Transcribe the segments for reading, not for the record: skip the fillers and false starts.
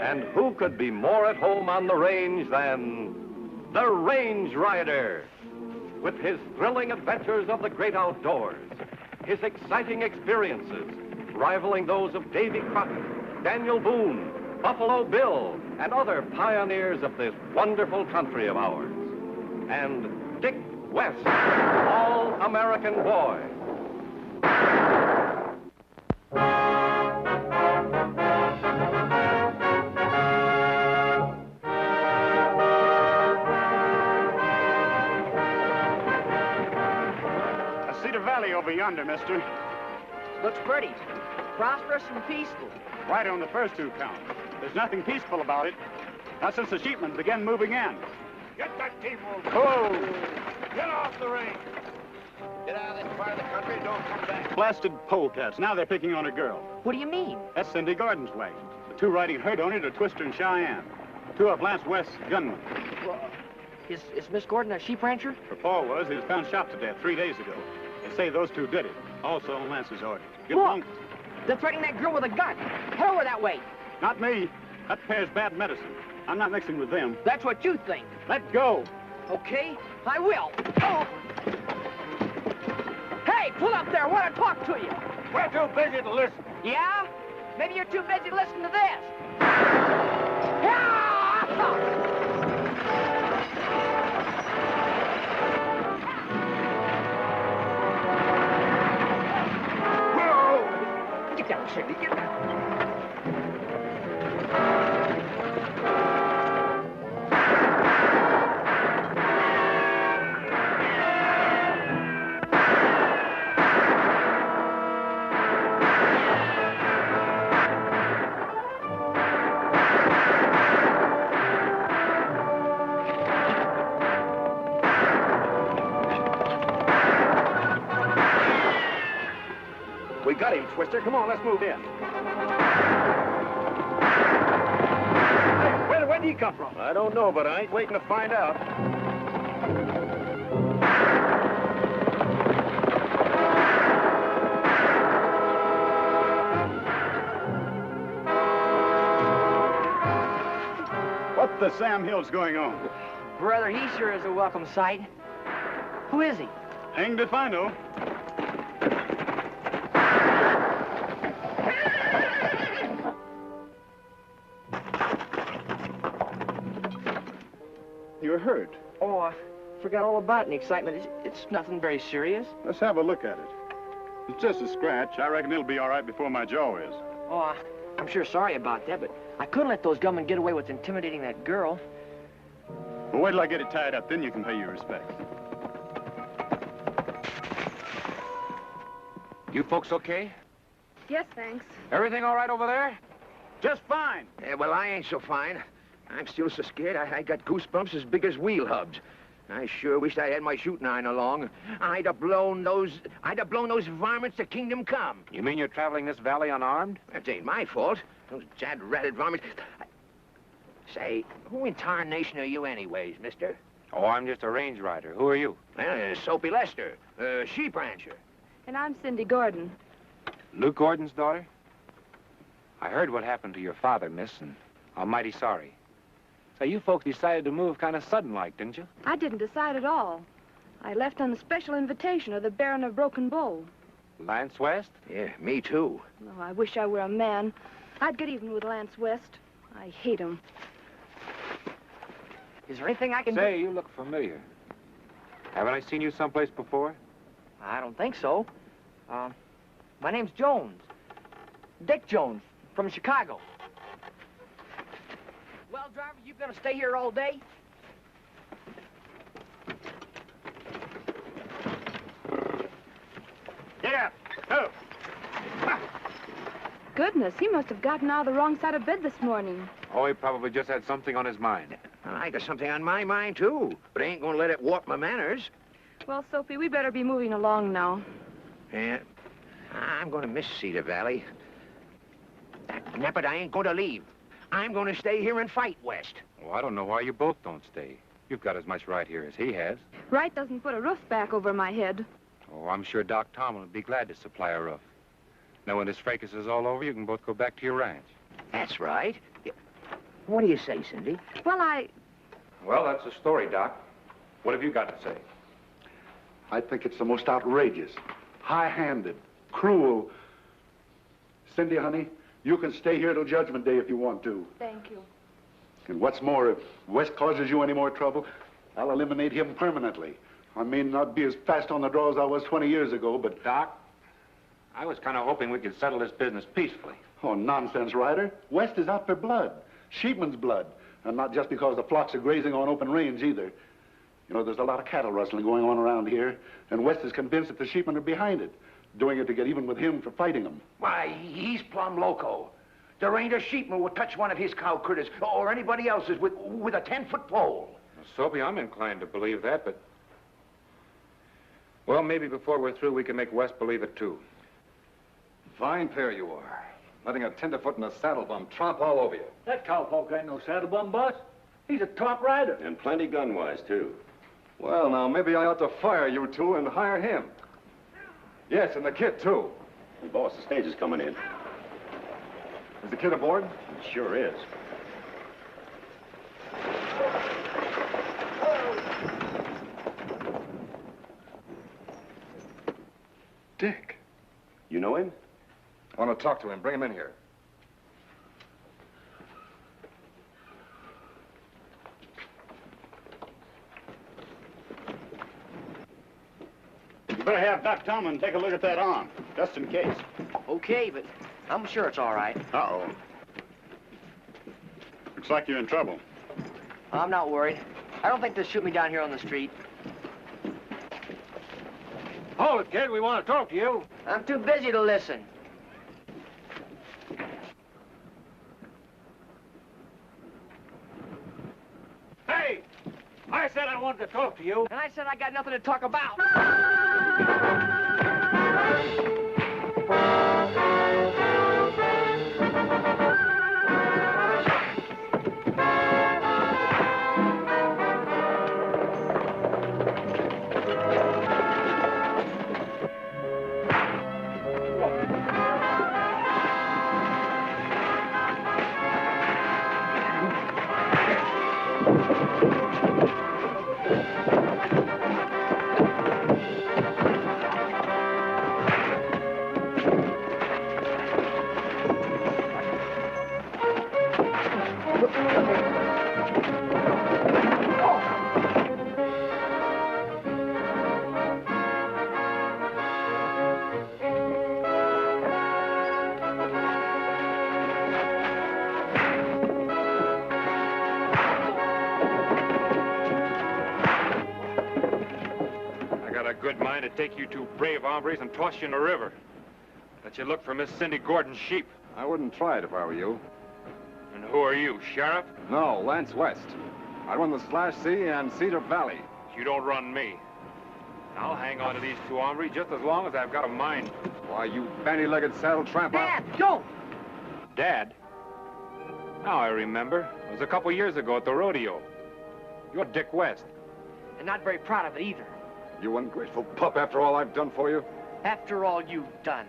And who could be more at home on the range than the Range Rider? With his thrilling adventures of the great outdoors, his exciting experiences rivaling those of Davy Crockett, Daniel Boone, Buffalo Bill, and other pioneers of this wonderful country of ours. And Dick West, all-American boy. I see the valley over yonder, mister. Looks pretty. Prosperous and peaceful. Right on the first two counts. There's nothing peaceful about it. Not since the sheepmen began moving in. Get that team moving. Oh! Get off the range. Get out of this part of the country and don't come back. Blasted polecats. Now they're picking on a girl. What do you mean? That's Cindy Gordon's wagon. The two riding herd on it are Twister and Cheyenne. Two of Lance West's gunmen. Well, is Miss Gordon a sheep rancher? Her pa was. He was found shot to death 3 days ago. They say those two did it. Also on Lance's orders. Get along. They're threatening that girl with a gun. Head over that way. Not me. That pair's bad medicine. I'm not mixing with them. That's what you think. Let go. Okay, I will. Oh. Hey, pull up there. I want to talk to you. We're too busy to listen. Yeah? Maybe you're too busy to listen to this. Yeah! Whoa! Get down, Cindy. Get down. We got him, Twister. Come on, let's move in. Hey, where did he come from? I don't know, but I ain't waiting to find out. What the Sam Hill's going on? Brother, he sure is a welcome sight. Who is he? Hanged if I know. You're hurt. Oh, I forgot all about it in the excitement. It's nothing very serious. Let's have a look at it. It's just a scratch. I reckon it'll be all right before my jaw is. Oh, I'm sure sorry about that, but I couldn't let those gunmen get away with intimidating that girl. Well, wait till I get it tied up, then you can pay your respects. You folks okay? Yes, thanks. Everything all right over there? Just fine. Yeah, well, I ain't so fine. I'm still so scared. I got goosebumps as big as wheel hubs. I sure wished I had my shooting iron along. I'd have blown those varmints to kingdom come. You mean you're traveling this valley unarmed? That ain't my fault. Those jad-ratted varmints. Say, who in tarnation are you anyways, mister? Oh, I'm just a range rider. Who are you? Soapy Lester, sheep rancher. And I'm Cindy Gordon. Luke Gordon's daughter? I heard what happened to your father, miss, and I'm mighty sorry. So you folks decided to move kind of sudden-like, didn't you? I didn't decide at all. I left on the special invitation of the Baron of Broken Bow. Lance West? Yeah, me too. Oh, I wish I were a man. I'd get even with Lance West. I hate him. Is there anything I can do? Say, you look familiar. Haven't I seen you someplace before? I don't think so. My name's Jones. Dick Jones, from Chicago. Well, driver, you gonna stay here all day? Get up. Go. Goodness, he must have gotten out of the wrong side of bed this morning. Oh, he probably just had something on his mind. I got something on my mind, too. But I ain't gonna let it warp my manners. Well, Sophie, we better be moving along now. Yeah, I'm gonna miss Cedar Valley. Nappet, I ain't gonna leave. I'm gonna stay here and fight West. Well, I don't know why you both don't stay. You've got as much right here as he has. Right doesn't put a roof back over my head. Oh, I'm sure Doc Tomlin would be glad to supply a roof. Now, when this fracas is all over, you can both go back to your ranch. That's right. What do you say, Cindy? Well, Well, that's the story, Doc. What have you got to say? I think it's the most outrageous, high-handed, cruel. Cindy, honey, you can stay here till Judgment Day if you want to. Thank you. And what's more, if West causes you any more trouble, I'll eliminate him permanently. I may not be as fast on the draw as I was 20 years ago, but... Doc, I was kind of hoping we could settle this business peacefully. Oh, nonsense, Ryder. West is out for blood. Sheepman's blood. And not just because the flocks are grazing on open range, either. You know, there's a lot of cattle rustling going on around here, and West is convinced that the sheepmen are behind it, doing it to get even with him for fighting them. Why, he's plumb loco. There ain't a sheepman will touch one of his cow critters, or anybody else's, with a 10-foot pole. Well, Soapy, I'm inclined to believe that, but... Well, maybe before we're through, we can make West believe it, too. Fine pair you are. Letting a tenderfoot and a saddle bum tromp all over you. That cowpoke ain't no saddle bum, boss. He's a top rider. And plenty gun-wise, too. Well, now, maybe I ought to fire you two and hire him. Yes, and the kid, too. Hey, boss, the stage is coming in. Is the kid aboard? It sure is. Dick. You know him? I want to talk to him. Bring him in here. You better have Doc Tomlin take a look at that arm, just in case. Okay, but I'm sure it's all right. Uh-oh. Looks like you're in trouble. I'm not worried. I don't think they'll shoot me down here on the street. Hold it, kid. We want to talk to you. I'm too busy to listen. Hey! I said I wanted to talk to you. And I said I got nothing to talk about. Take you two brave hombres and toss you in the river. Let you look for Miss Cindy Gordon's sheep. I wouldn't try it if I were you. And who are you, Sheriff? No, Lance West. I run the Slash C and Cedar Valley. You don't run me. I'll hang on to these two hombres just as long as I've got a mind. Why, you bandy-legged saddle tramp. Dad, don't! Dad? Now I remember. It was a couple years ago at the rodeo. You're Dick West. And not very proud of it either. You ungrateful pup, after all I've done for you. After all you've done.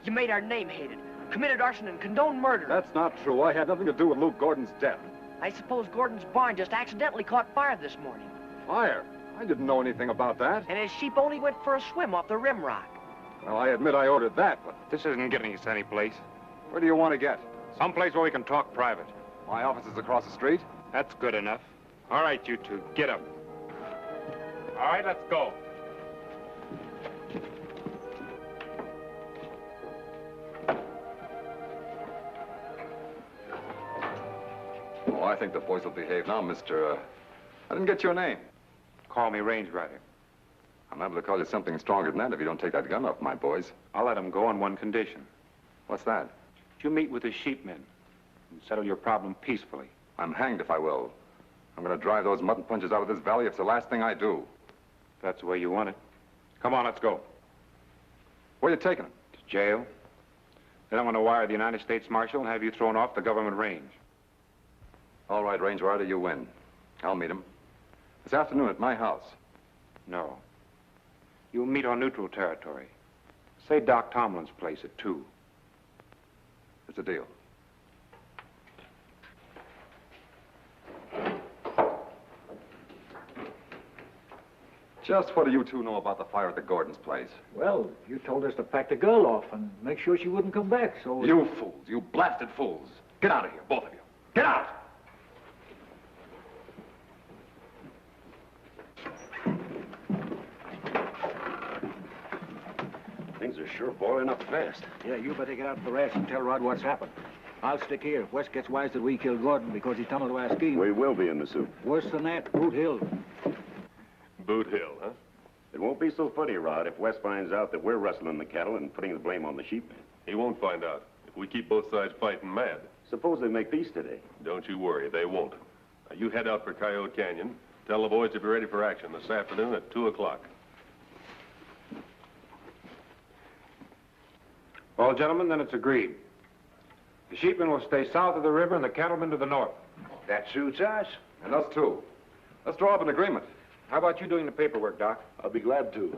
You made our name hated, committed arson and condoned murder. That's not true. I had nothing to do with Luke Gordon's death. I suppose Gordon's barn just accidentally caught fire this morning. Fire? I didn't know anything about that. And his sheep only went for a swim off the rim rock. Well, I admit I ordered that, but This isn't getting us any place. where do you want to get? Someplace where we can talk private. My office is across the street. That's good enough. All right, you two, get up. All right, let's go. Oh, I think the boys will behave now, Mr. I didn't get your name. Call me Range Rider. I'm able to call you something stronger than that if you don't take that gun off my boys. I'll let them go on one condition. What's that? You meet with the sheepmen and settle your problem peacefully. I'm hanged if I will. I'm going to drive those mutton punches out of this valley if it's the last thing I do. If that's the way you want it. Come on, let's go. Where are you taking them? To jail. Then I'm going to wire the United States Marshal and have you thrown off the government range. All right, Range Rider, you win. I'll meet him. This afternoon at my house. No. You'll meet on neutral territory. Say Doc Tomlin's place at 2. It's a deal. Just what do you two know about the fire at the Gordons' place? Well, you told us to pack the girl off and make sure she wouldn't come back, so... You fools, you blasted fools. Get out of here, both of you. Get out! Things are sure boiling up fast. Yeah, you better get out to the ranch and tell Rod what's happened. I'll stick here. If West gets wise that we killed Gordon because he tumbled to our scheme. We will be in the soup. Worse than that, Boot Hill. Boot Hill, huh? It won't be so funny, Rod, if West finds out that we're rustling the cattle and putting the blame on the sheepman. He won't find out if we keep both sides fighting mad. Suppose they make peace today. Don't you worry, they won't. Now, you head out for Coyote Canyon. Tell the boys to be ready for action this afternoon at 2 o'clock. Well, gentlemen, then it's agreed. The sheepmen will stay south of the river and the cattlemen to the north. That suits us. And us too. Let's draw up an agreement. How about you doing the paperwork, Doc? I'll be glad to.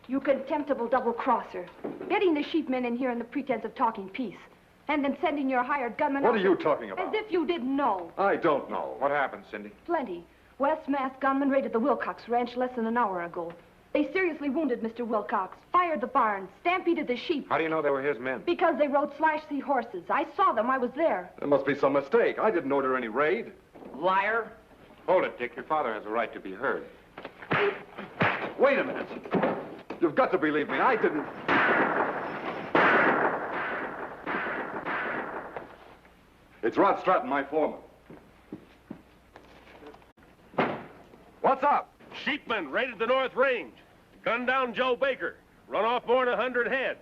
You contemptible double-crosser. Getting the sheepmen in here on the pretense of talking peace. And then sending your hired gunmen What out are you talking about? As if you didn't know. I don't know. What happened, Cindy? Plenty. West's masked gunmen raided the Wilcox ranch less than an hour ago. They seriously wounded Mr. Wilcox, fired the barns, stampeded the sheep. How do you know they were his men? Because they rode Slash-C horses. I saw them. I was there. There must be some mistake. I didn't order any raid. Liar. Hold it, Dick. Your father has a right to be heard. Wait a minute. You've got to believe me. I didn't... It's Rod Stratton, my foreman. What's up? Sheepmen raided the North Range. Gunned down Joe Baker. Run off more than 100 head.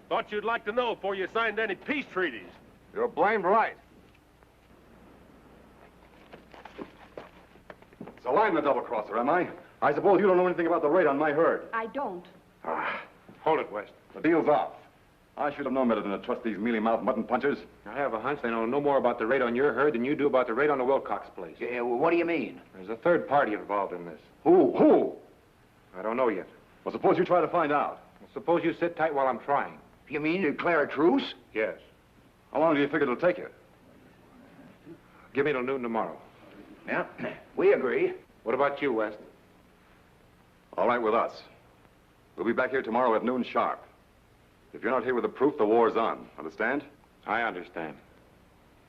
Thought you'd like to know before you signed any peace treaties. You're blamed right. So I'm the double-crosser, am I? I suppose you don't know anything about the raid on my herd. I don't. Hold it, West. The deal's off. I should have known better than to trust these mealy-mouthed mutton punchers. I have a hunch they know no more about the raid on your herd than you do about the raid on the Wilcox place. Yeah, well, what do you mean? There's a third party involved in this. Who? Who? I don't know yet. Well, suppose you try to find out. Well, suppose you sit tight while I'm trying. You mean declare a truce? Yes. How long do you figure it'll take you? Give me till noon tomorrow. Yeah, we agree. What about you, West? All right with us. We'll be back here tomorrow at noon sharp. If you're not here with the proof, the war's on. Understand? I understand.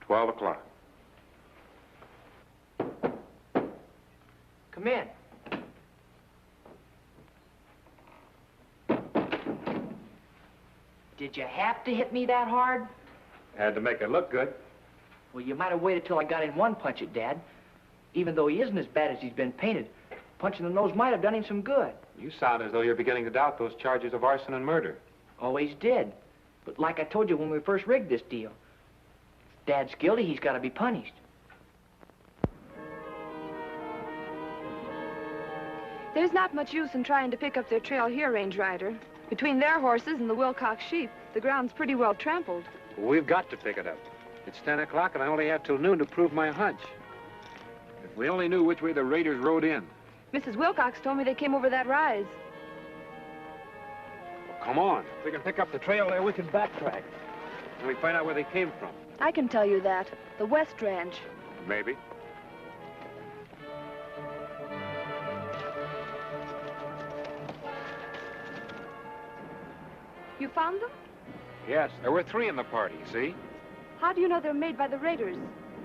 12 o'clock. Come in. Did you have to hit me that hard? Had to make it look good. Well, you might have waited till I got in one punch at Dad. Even though he isn't as bad as he's been painted, punching the nose might have done him some good. You sound as though you're beginning to doubt those charges of arson and murder. Always did. But like I told you when we first rigged this deal, if Dad's guilty, he's got to be punished. There's not much use in trying to pick up their trail here, Range Rider. Between their horses and the Wilcox sheep, the ground's pretty well trampled. We've got to pick it up. It's 10 o'clock, and I only have till noon to prove my hunch. If we only knew which way the raiders rode in. Mrs. Wilcox told me they came over that rise. Well, come on. If we can pick up the trail there, we can backtrack. And we find out where they came from. I can tell you that. The West Ranch. Maybe. You found them? Yes, there were 3 in the party, see? How do you know they're made by the raiders?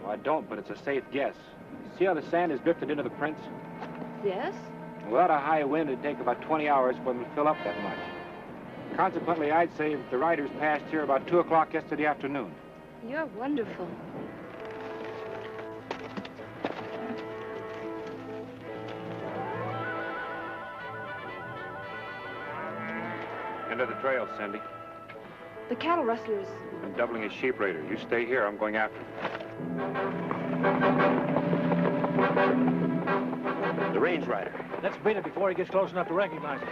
Well, I don't, but it's a safe guess. See how the sand is drifted into the prints? Yes? Without a high wind, it'd take about 20 hours for them to fill up that much. Consequently, I'd say that the riders passed here about 2 o'clock yesterday afternoon. You're wonderful. End of the trail, Cindy. The cattle rustlers. I'm doubling a sheep raider. You stay here. I'm going after him. The range rider. Let's beat it before he gets close enough to recognize it.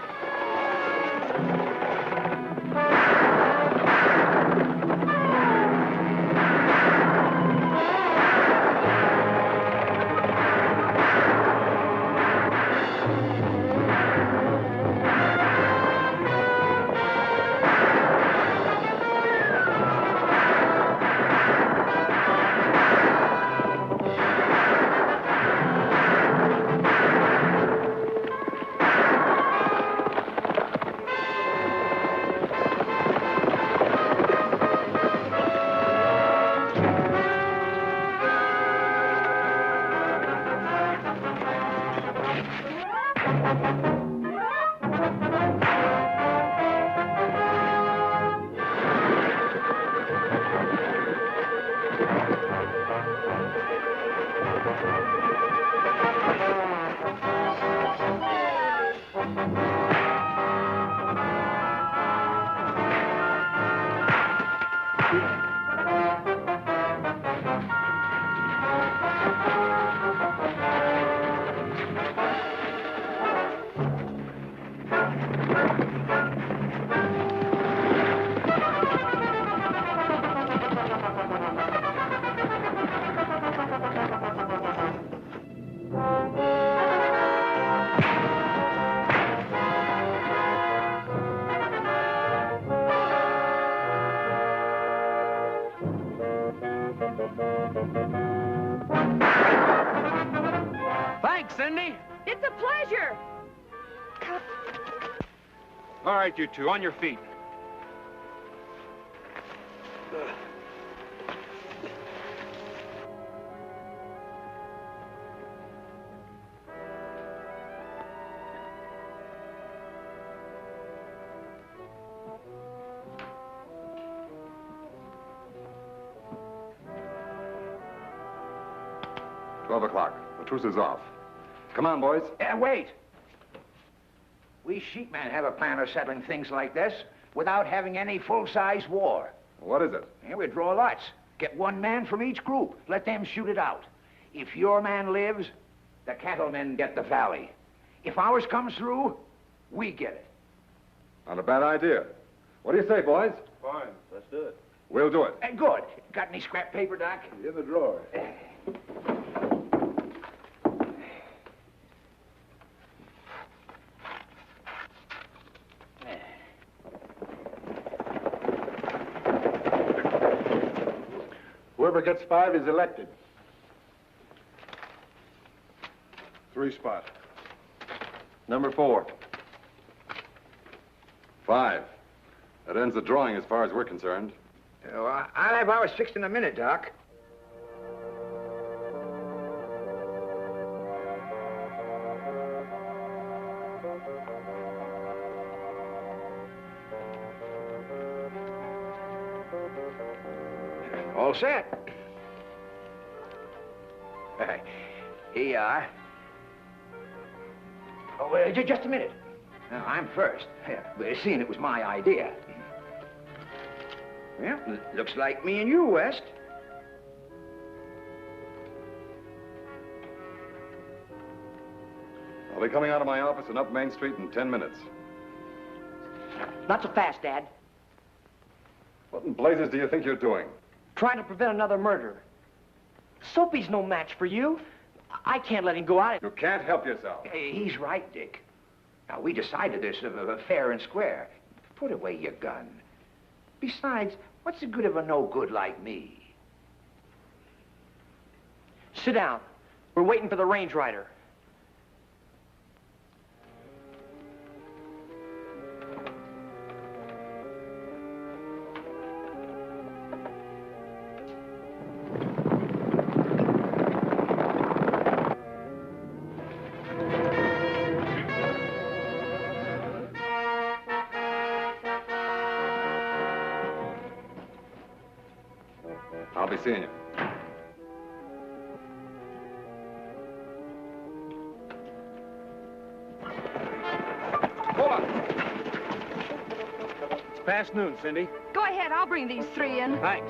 Cindy. It's a pleasure. All right, you two, on your feet. 12 o'clock. The truce is off. Come on, boys. Wait. We sheepmen have a plan of settling things like this without having any full-size war. What is it? We draw lots. Get one man from each group. Let them shoot it out. If your man lives, the cattlemen get the valley. If ours comes through, we get it. Not a bad idea. What do you say, boys? Fine. Let's do it. We'll do it. Good. Got any scrap paper, Doc? In the drawer. Whoever gets 5 is elected. 3 spot. Number 4. 5. That ends the drawing as far as we're concerned. I'll have ours fixed in a minute, Doc. All set. Here you are. Oh, just a minute. Now, I'm first. Seeing it was my idea. Well, looks like me and you, West. I'll be coming out of my office and up Main Street in 10 minutes. Not so fast, Dad. What in blazes do you think you're doing? Trying to prevent another murder. Soapy's no match for you. I can't let him go out. You can't help yourself. He's right, Dick. Now, we decided this fair and square. Put away your gun. Besides, what's the good of a no-good like me? Sit down. We're waiting for the range rider. I'll be seeing you. Hold on. It's past noon, Cindy. Go ahead, I'll bring these 3 in. Thanks.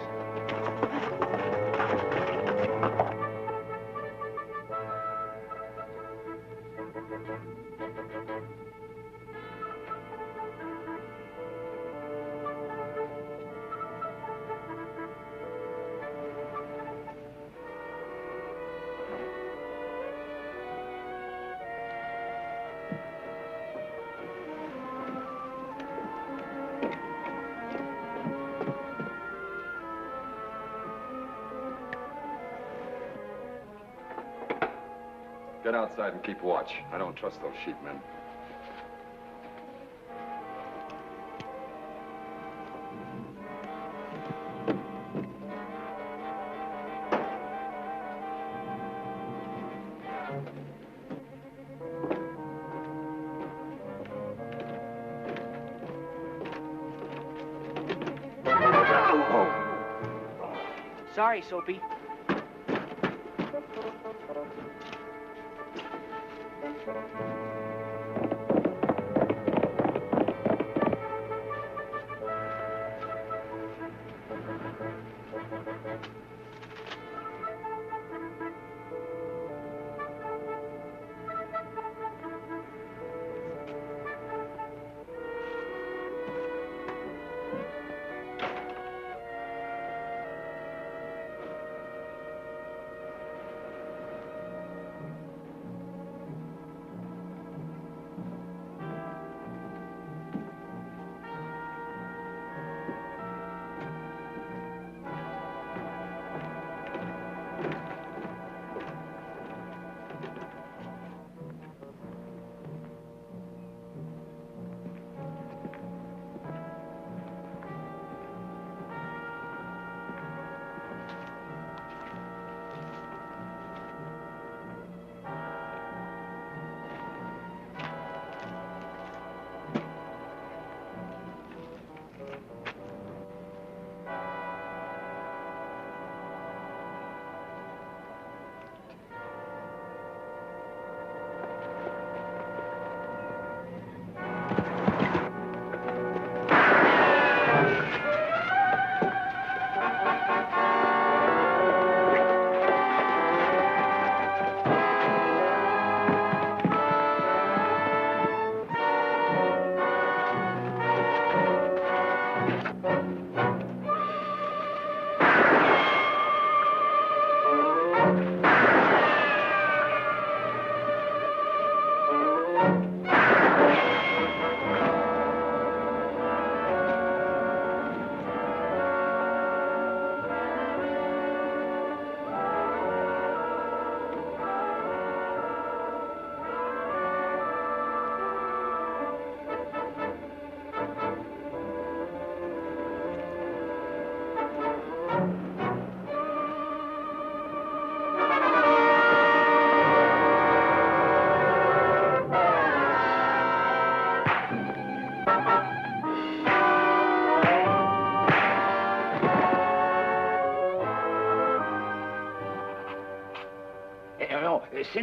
Get outside and keep watch. I don't trust those sheepmen. Sorry, Soapy.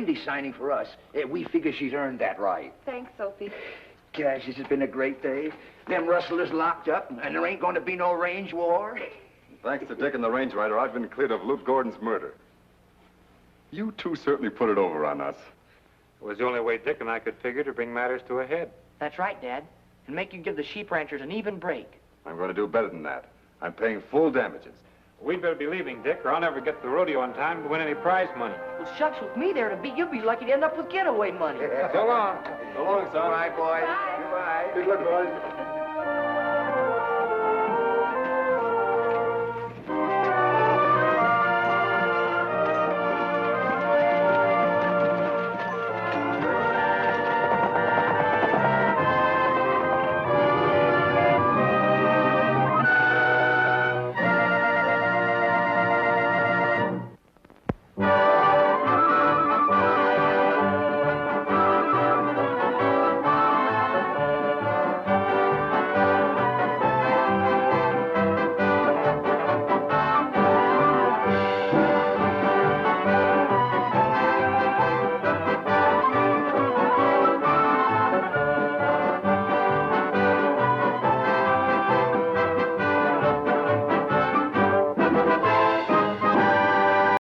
Lindy signing for us. We figure she's earned that right. Thanks, Sophie. Gosh, this has been a great day. Them rustlers locked up, and there ain't going to be no range war. Thanks to Dick and the range rider, I've been cleared of Lute Gordon's murder. You two certainly put it over on us. It was the only way Dick and I could figure to bring matters to a head. That's right, Dad. And make you give the sheep ranchers an even break. I'm going to do better than that. I'm paying full damages. We'd better be leaving, Dick, or I'll never get to the rodeo on time to win any prize money. Well, shucks, with me there to beat, you'd be lucky to end up with getaway money. So long. So long, son. Goodbye, boys. Bye. Goodbye. Good luck, boys.